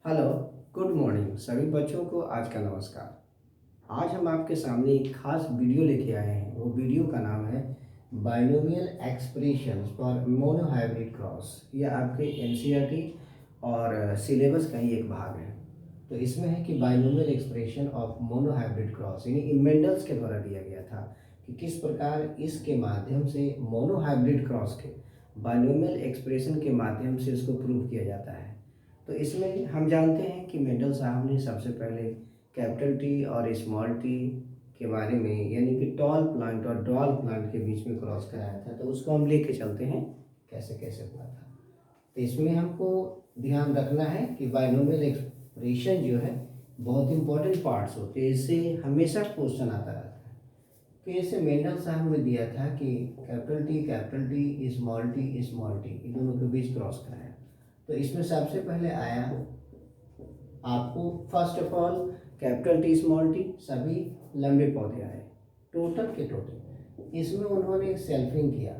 Hello, good morning सभी बच्चों को आज का नमस्कार। आज हम आपके सामने एक खास वीडियो लेके आए हैं। वो वीडियो का नाम है binomial expressions for monohybrid cross. यह आपके एनसीईआरटी और सिलेबस का ही एक भाग है। तो इसमें है कि binomial expression of monohybrid cross यानी मेंडल्स के द्वारा दिया गया था कि किस प्रकार इसके माध्यम से मोनोहाइब्रिड क्रॉस के बाइनोमियल एक्सप्रेशन के माध्यम से इसको प्रूव किया जाता है। तो इसमें हम जानते हैं कि मेंडल साहब ने सबसे पहले कैपिटल टी और स्मॉल टी के बारे में यानी कि टॉल प्लांट और डॉल प्लांट के बीच में क्रॉस कराया था। तो उसको हम लेके चलते हैं कैसे कैसे हुआ था। तो इसमें हमको ध्यान रखना है कि बाइनोमियल एक्सप्रेशन जो है बहुत इंपॉर्टेंट पार्ट्स होते हैं। इससे हमेशा क्वेश्चन आता रहता है। तो जैसे मेंडल साहब ने दिया था कि कैपिटल टी स्मॉल टी इन दोनों के बीच क्रॉस कराया। तो इसमें सबसे पहले आया आपको first of all capital T small T सभी लंबे पौधे आए टोटल के टोटल। इसमें उन्होंने सेल्फिंग किया,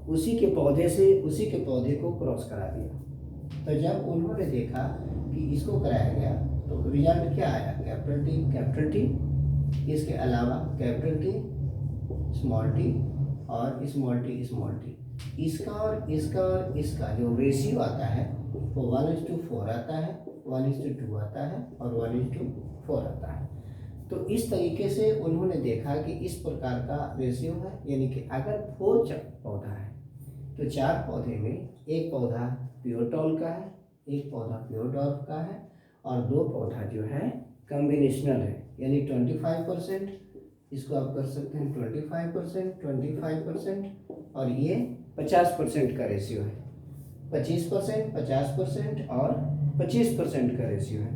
उसी के पौधे से उसी के पौधे को क्रॉस करा दिया। तो जब उन्होंने देखा कि इसको कराया गया तो रिजल्ट क्या आया, कैपिटल टी इसके अलावा कैपिटल टी स्मॉल टी और स्मॉल टी इसका और इसका जो रेशियो आता है वो 1:4 आता है, 1:2 आता है और 1:4 आता है। तो इस तरीके से उन्होंने देखा कि इस प्रकार का रेशियो है, यानी कि अगर 4 पौधा है तो 4 पौधे में एक पौधा प्योर टॉल का है, एक पौधा प्योर डॉर्फ का है और 2 पौधा जो है कॉम्बिनेशनल है, यानी 25%। इसको आप कर सकते हैं 25% और ये 50% का रेशियो है। 25%, 50% और 25% का रेशियो है।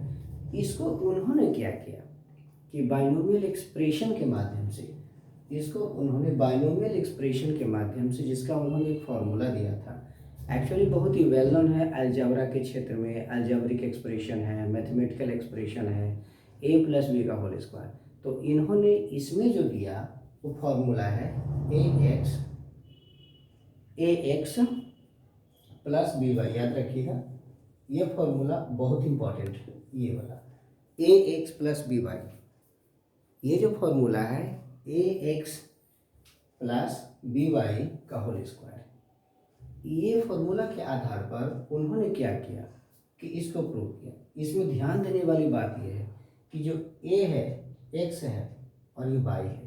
इसको उन्होंने क्या किया कि बाइनोमियल एक्सप्रेशन के माध्यम से जिसका उन्होंने एक फॉर्मूला दिया था। एक्चुअली बहुत ही वेल नोन है अलजेब्रा के क्षेत्र में। अलजेब्रिक एक्सप्रेशन है, मैथमेटिकल एक्सप्रेशन है, a+b का होल स्क्वायर। तो इन्होंने इसमें जो दिया वो फॉर्मूला है ax प्लस बी वाई। याद रखिएगा ये फॉर्मूला बहुत इंपॉर्टेंट है, ये वाला ax प्लस बी वाई। ये जो फॉर्मूला है ax प्लस बी वाई का होल स्क्वायर, ये फॉर्मूला के आधार पर उन्होंने क्या किया कि इसको प्रूव किया। इसमें ध्यान देने वाली बात यह है कि जो a है x है और ये y है।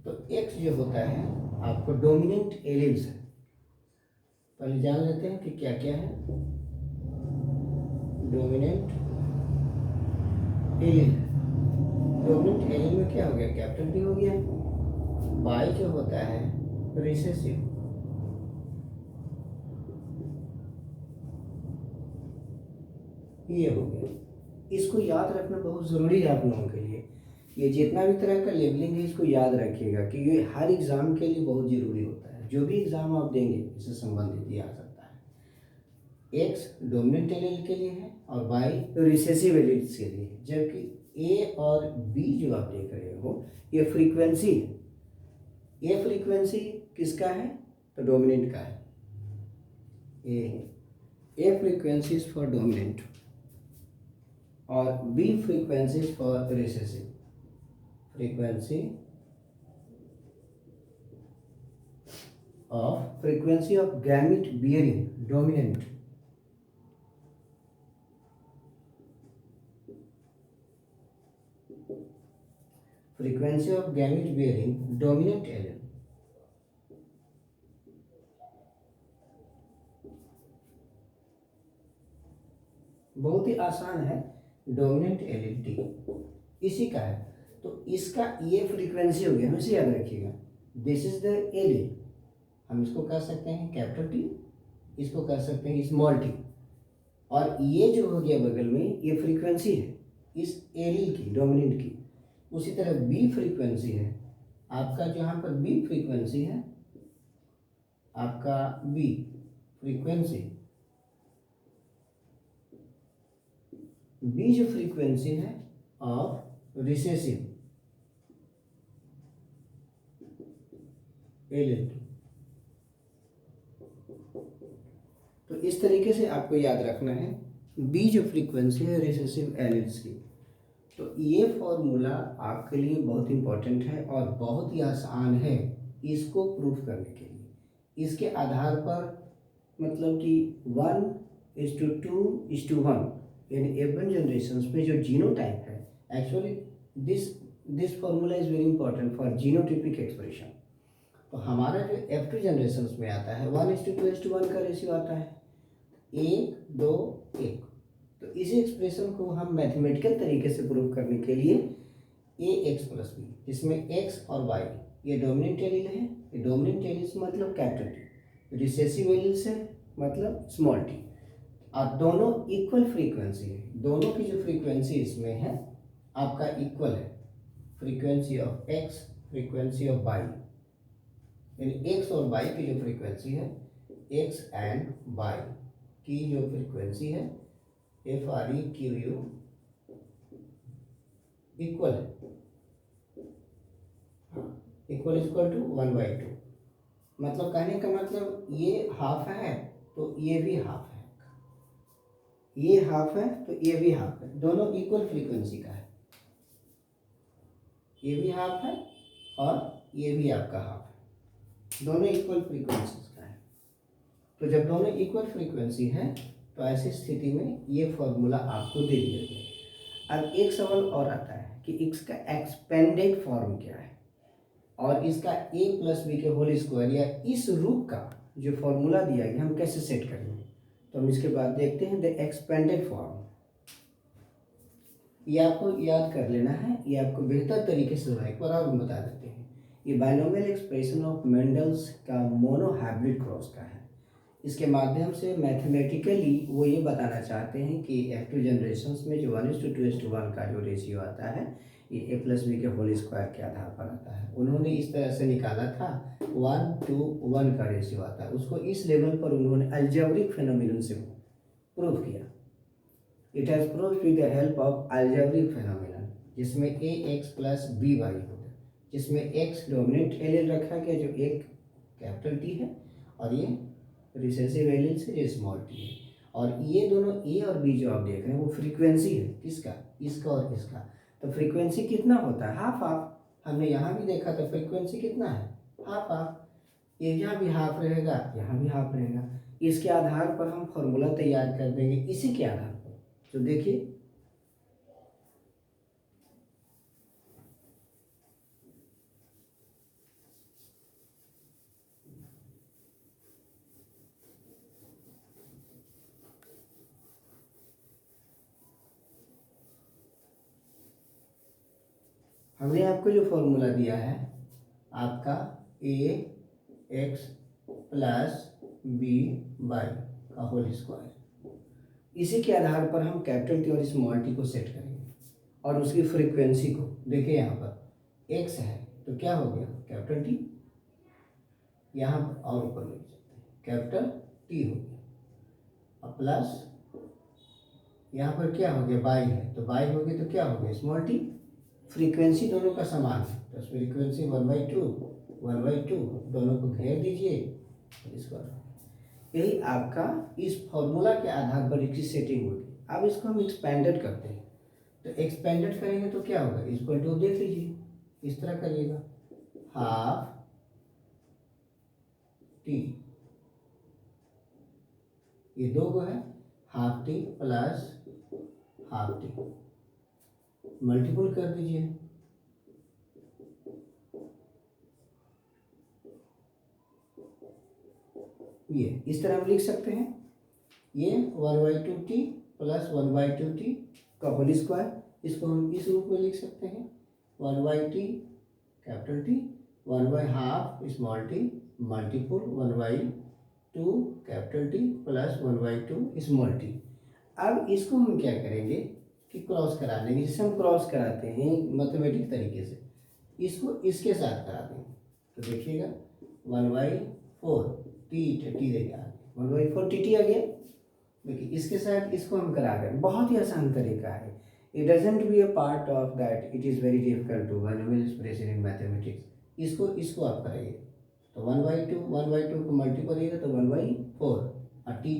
तो x जो होता है आपको डोमिनेंट एलिल्स है। पहले जान लेते हैं कि क्या क्या है डोमिनेंट एलिल। डोमिनेंट एलिल में क्या हो गया, कैपिटल टी हो गया। y जो होता है रिसेसिव, ये हो गया। इसको याद रखना बहुत ज़रूरी है आप लोगों के लिए। ये जितना भी तरह का लेबलिंग है इसको याद रखिएगा कि ये हर एग्ज़ाम के लिए बहुत ज़रूरी होता है। जो भी एग्ज़ाम आप देंगे इससे संबंधित ये आ सकता है। एक्स डोमिनेंट एलील के लिए है और वाई रिसेसिव एलील्स के लिए है। जबकि ए और बी जो आप देख रहे हो ये फ्रीक्वेंसी है। ये फ्रीक्वेंसी किसका है, तो डोमिनेंट का है। ए फ्रीक्वेंसीज फॉर डोमिनेंट और B frequencies for recessive. frequency of gamete bearing dominant allele। बहुत ही आसान है, डोमिनेंट एलील टी इसी का है। तो इसका ये फ्रीक्वेंसी हो गया, हमेशा याद रखिएगा दिस इज द एलील। हम इसको कह सकते हैं कैपिटल टी, इसको कह सकते हैं स्मॉल टी, और ये जो हो गया बगल में ये फ्रीक्वेंसी है इस एलील की, डोमिनेंट की। उसी तरह बी फ्रीक्वेंसी है आपका, जहाँ पर बी फ्रीक्वेंसी है आपका बी फ्रीक्वेंसी, बी जो फ्रीक्वेंसी है ऑफ रिसेसिव एलील। तो इस तरीके से आपको याद रखना है बी जो फ्रीक्वेंसी है रिसेसिव एलिल्स की। तो ये फॉर्मूला आपके लिए बहुत इम्पोर्टेंट है और बहुत ही आसान है इसको प्रूफ करने के लिए। इसके आधार पर मतलब कि 1:2:1 यानी F1 जनरेशन में जो जीनोटाइप है, actually this this formula is very important for genotypic expression. तो हमारा जो F2 जनरेशन में आता है 1:2:1 का रेशियो आता है 1:2:1। तो इसी एक्सप्रेशन को हम मैथमेटिकल तरीके से प्रूव करने के लिए ax+b, जिसमें x और y ये डोमिनेंट एलील है, ये डोमिनेंट एलील मतलब कैपिटल टी, रिसेसिव एलील से मतलब स्मॉल टी, और दोनों इक्वल फ्रीक्वेंसी है। दोनों की जो फ्रीक्वेंसी इसमें है आपका इक्वल है, frequency of x, frequency of y, यानी x और y की जो फ्रीक्वेंसी है, x एंड y की जो फ्रीक्वेंसी है FREQU इक्वल है, इक्वल टू 1/2। मतलब कहने का मतलब ये हाफ है तो ये भी हाफ है, ये हाफ है तो ये भी हाफ है, दोनों इक्वल फ्रीक्वेंसी का है, ये भी हाफ है और ये भी आपका हाफ है, दोनों इक्वल फ्रीक्वेंसी का है। तो जब दोनों इक्वल फ्रीक्वेंसी है तो ऐसी स्थिति में ये फॉर्मूला आपको दे दिया गया। अब एक सवाल और आता है कि इसका एक्सपेंडेड फॉर्म क्या है और इसका a+b के होल स्क्वायर या इस रूप का जो फॉर्मूला दिया गया हम कैसे सेट करेंगे। तो हम इसके बाद देखते हैं द एक्सपेंडेड फॉर्म। ये आपको याद कर लेना है, ये आपको बेहतर तरीके से एक बार और बता देते हैं। ये बाइनोमियल एक्सप्रेशन ऑफ मेंडल्स का मोनोहाइब्रिड क्रॉस का है। इसके माध्यम से मैथमेटिकली वो ये बताना चाहते हैं कि F2 जनरेशन्स में जो 1:2:1 का जो रेशियो आता है ये a+b के होल स्क्वायर के आधार पर आता है। उन्होंने इस तरह से निकाला था 1:1 का रेशियो आता है, उसको इस लेवल पर उन्होंने अलजेब्रिक फेनोमेनन से प्रूव किया। It has proved with the help of algebraic phenomenon, जिसमें ax+by होता है, जिसमें x डोमिनेंट एलील रखा गया जो एक कैपिटल T है और ये रिसेसिव एलील से ये स्मॉल टी है। और ये दोनों ए और बी जो आप देख रहे हैं वो फ्रीक्वेंसी है किसका, इसका और इसका। तो फ्रीक्वेंसी कितना होता है, हाफ हाफ। हमने यहाँ भी देखा था फ्रीक्वेंसी कितना है, हाफ हाफ। ये यहाँ भी हाफ रहेगा, यहाँ भी हाफ रहेगा। इसके आधार पर हम फॉर्मूला तैयार कर देंगे, इसी के आधार पर। तो देखिए हमने आपको जो फॉर्मूला दिया है आपका ax+b/y का होल स्क्वायर, इसी के आधार पर हम कैपिटल टी और स्मॉल टी को सेट करेंगे और उसकी फ्रीक्वेंसी को देखिए। यहाँ पर x है तो क्या हो गया कैपिटल टी, यहाँ पर और ऊपर लिख सकते हैं कैपिटल टी हो गया, और प्लस यहाँ पर क्या हो गया बाई है तो बाई हो गया तो क्या हो गया स्मॉल टी। फ्रीक्वेंसी दोनों का समान है तो फ्रीक्वेंसी 1/2 दोनों को घेर दीजिए, इसको यही आपका इस फॉर्मूला के आधार पर इसकी सेटिंग होगी। अब इसको हम एक्सपेंडेड करते हैं, तो एक्सपेंडेड करेंगे तो क्या होगा, इसको टू देख लीजिए, इस तरह करिएगा, हाफ टी, ये दो गो है, half T plus half T, multiple कर दीजिए, ये इस तरह हम लिख सकते हैं। ये 1/2t प्लस 1/2t का होल स्क्वायर, इसको हम इस रूप में लिख सकते हैं 1/t capital T 1/2 small T multiple 1/2 capital T plus 1/2 small T. अब इसको हम क्या करेंगे कि क्रॉस करा देंगे, जिसे हम क्रॉस कराते हैं मैथमेटिक तरीके से, इसको इसके साथ करा देंगे। तो देखिएगा 1/4 टी देगा 1/4 टी आ गया। देखिए इसके साथ इसको हम करा रहे हैं, बहुत ही आसान तरीका है। It doesn't be a part of that, it is very difficult to binomial expression in mathematics. इसको आप कराइए तो 1/2 को मल्टीपल करिएगा तो 1/4 और टी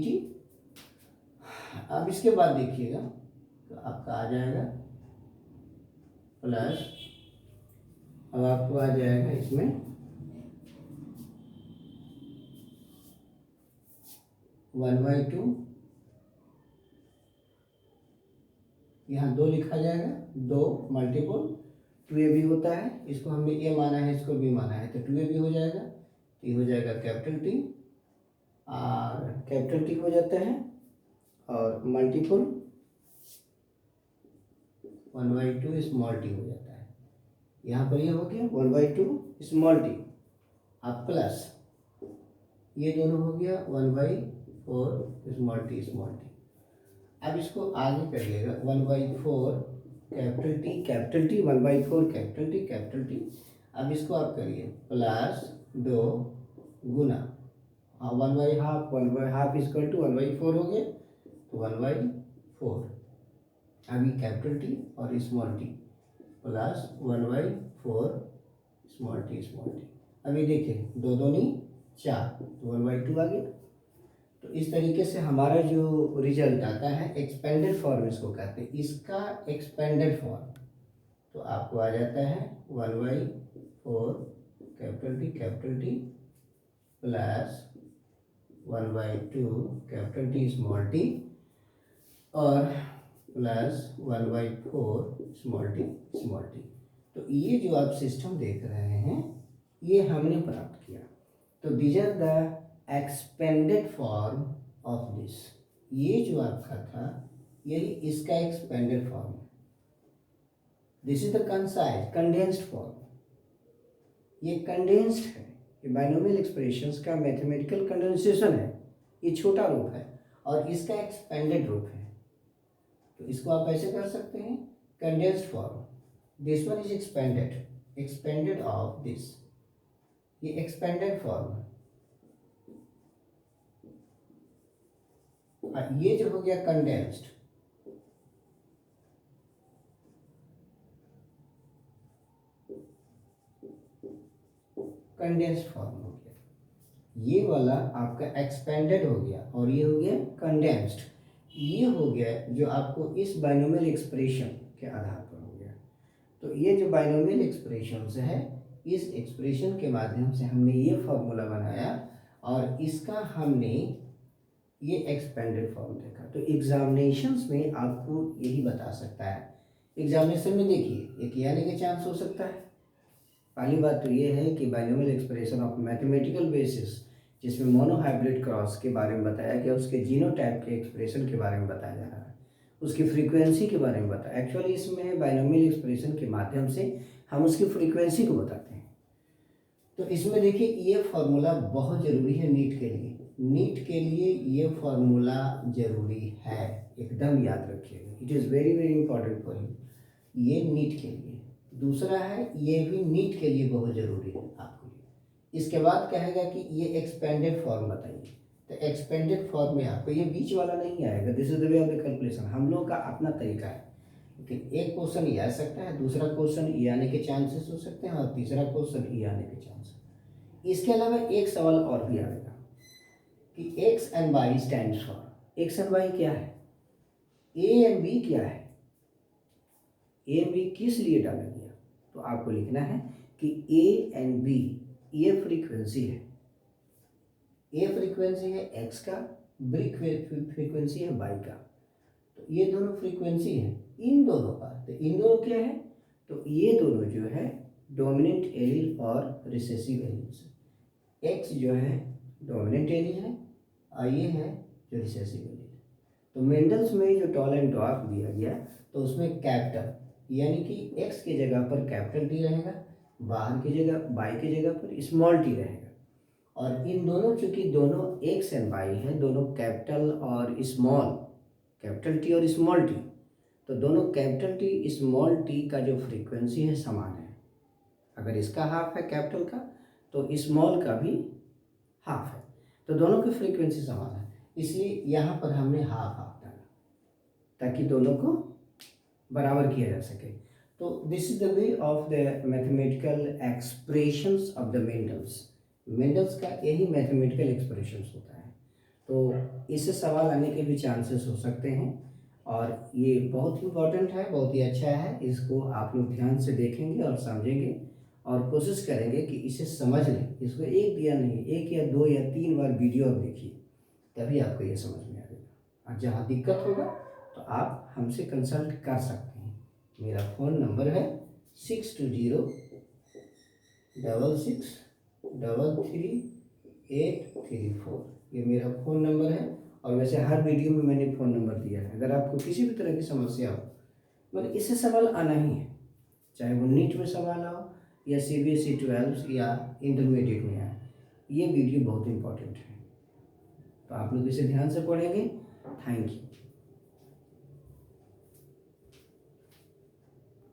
अब इसके बाद देखिएगा तो आपका आ जाएगा प्लस, अब आपको आ जाएगा इसमें 1/2, यहाँ 2 लिखा जाएगा, 2 मल्टीपल 2ab होता है, इसको हमने ए माना है, इसको बी माना है, तो 2ab हो जाएगा, तो ये हो जाएगा कैपिटल टी, और कैपिटल टी हो जाता है, और मल्टीपल 1/2 स्मॉल टी हो जाता है। यहाँ पर ये हो गया 1/2 स्मॉल टी, अब प्लस ये दोनों हो गया 1/4 स्मॉल टी स्मॉल टी। अब इसको आगे करिएगा 1/4 कैपिटल टी 1/4 कैपिटल टी। अब इसको आप करिए प्लस 2 गुना 1/2 इक्वल टू 1/4 हो गया, तो 1/4 अभी कैपिटल टी और small T plus 1/4 small T. अभी देखिए 2 दूनी 4, तो 1/2 आ गया। तो इस तरीके से हमारा जो रिजल्ट आता है एक्सपेंडेड फॉर्म इसको कहते हैं, इसका एक्सपेंडेड फॉर्म तो आपको आ जाता है 1/4 capital T plus 1/2 capital T small T और प्लस 1/4 स्मॉल टी। तो ये जो आप सिस्टम देख रहे हैं ये हमने प्राप्त किया। तो these are the expanded form of this, ये जो आपका था यही इसका एक्सपेंडेड फॉर्म है। This is the condensed form, ये कंडेंस्ड है, ये बाइनोमियल एक्सप्रेशंस का मैथमेटिकल कंडेंसेशन है, ये छोटा रूप है, और इसका एक्सपेंडेड रूप है। तो इसको आप ऐसे कर सकते हैं condensed form, this one is expanded of this, ये एक्सपेंडेड फॉर्म है। ये जो हो गया कंडेंस्ड, फॉर्म हो गया, ये वाला आपका एक्सपेंडेड हो गया, और ये हो गया कंडेंस्ड, ये हो गया जो आपको इस बाइनोमियल एक्सप्रेशन के आधार पर हो गया। तो ये जो बाइनोमियल एक्सप्रेशंस है, इस एक्सप्रेशन के माध्यम से हमने ये फॉर्मूला बनाया और इसका हमने ये एक्सपेंडेड फॉर्म देखा। तो एग्जामिनेशंस में आपको यही बता सकता है। एग्जामिनेशन में देखिए एक आने के चांस हो सकता है। पहली बात तो ये है कि binomial expression of mathematical basis, जिसमें मोनोहाइब्रिड क्रॉस के बारे में बताया गया, उसके जीनोटाइप के एक्सप्रेशन के बारे में बताया जा रहा है, उसकी फ्रीक्वेंसी के बारे में बताया। एक्चुअली इसमें बाइनोमियल एक्सप्रेशन के माध्यम से हम उसकी फ्रीक्वेंसी को बताते हैं। तो इसमें देखिए ये फार्मूला बहुत ज़रूरी है नीट के लिए, नीट के लिए ये फार्मूला ज़रूरी है, एकदम याद रखिएगा, it is very very important for you, ये नीट के लिए। दूसरा है ये भी नीट के लिए बहुत ज़रूरी है आपके लिए। इसके बाद कहेगा कि ये एक्सपेंडेड फॉर्म बताइए, तो एक्सपेंडेड फॉर्म में आपको ये बीच वाला नहीं आएगा, this is the way of the calculation, हम लोग का अपना तरीका है। लेकिन एक क्वेश्चन ये आ सकता है, दूसरा क्वेश्चन ये आने के चांसेस हो सकते हैं, और तीसरा क्वेश्चन ये आने के चांसेस। इसके अलावा एक सवाल और भी आएगा कि x and y stands for, x and y क्या है, ए एंड बी क्या है, ए एंड बी किस लिए डाला गया। तो आपको लिखना है कि ए एंड बी ये फ्रीक्वेंसी है, ए फ्रीक्वेंसी है एक्स का, बी फ्रीक्वेंसी है वाई का। तो ये दोनों फ्रीक्वेंसी है इन दोनों का। तो इन दोनों क्या है, तो ये दोनों जो है डोमिनेंट एलील और रिसेसिव एलील्स। एक्स जो है डोमिनेंट एलील है और ये है जो रिसेसिव एलील। तो मेंडल्स में जो टॉल एंड ड्वार्फ दिया गया, तो उसमें कैपिटल यानी कि एक्स की जगह पर कैपिटल टी रहेगा, बाहर की जगह वाई की जगह पर स्मॉल टी रहेगा। और इन दोनों चूंकि दोनों एक्स एंड वाई हैं, दोनों कैपिटल और स्मॉल, कैपिटल टी और स्मॉल टी, तो दोनों कैपिटल टी स्मॉल टी का जो फ्रीक्वेंसी है समान है। अगर इसका हाफ है कैपिटल का तो स्मॉल का भी हाफ है, तो दोनों की फ्रीक्वेंसी समान है, इसलिए यहाँ पर हमने हाफ हाफ डाला ताकि दोनों को बराबर किया जा सके। तो this is the way of the mathematical expressions of the Mendel's. Mendel's का यही मैथमेटिकल एक्सप्रेशंस होता है। तो इससे सवाल आने के भी चांसेस हो सकते हैं। और ये बहुत इम्पोर्टेंट है, बहुत ही अच्छा है। इसको आप लोग ध्यान से देखेंगे और समझेंगे और कोशिश करेंगे कि इसे समझ लें। इसको एक या नहीं, एक या दो या तीन बार वीडियो आप देखिए, तभी आपको ये समझ में आएगा। और जहाँ दिक्कत होगा तो आप हमसे कंसल्ट कर सकते हैं। मेरा फ़ोन नंबर है 6206663334। ये मेरा फ़ोन नंबर है। और वैसे हर वीडियो में मैंने फ़ोन नंबर दिया है। अगर आपको किसी भी तरह की समस्या हो, मतलब इससे सवाल आना ही है, चाहे वो नीट में सवाल आओ या CBSE 12 या इंटरमीडिएट में आए, ये वीडियो बहुत इंपॉर्टेंट है। तो आप लोग इसे ध्यान से पढ़ेंगे। Thank you.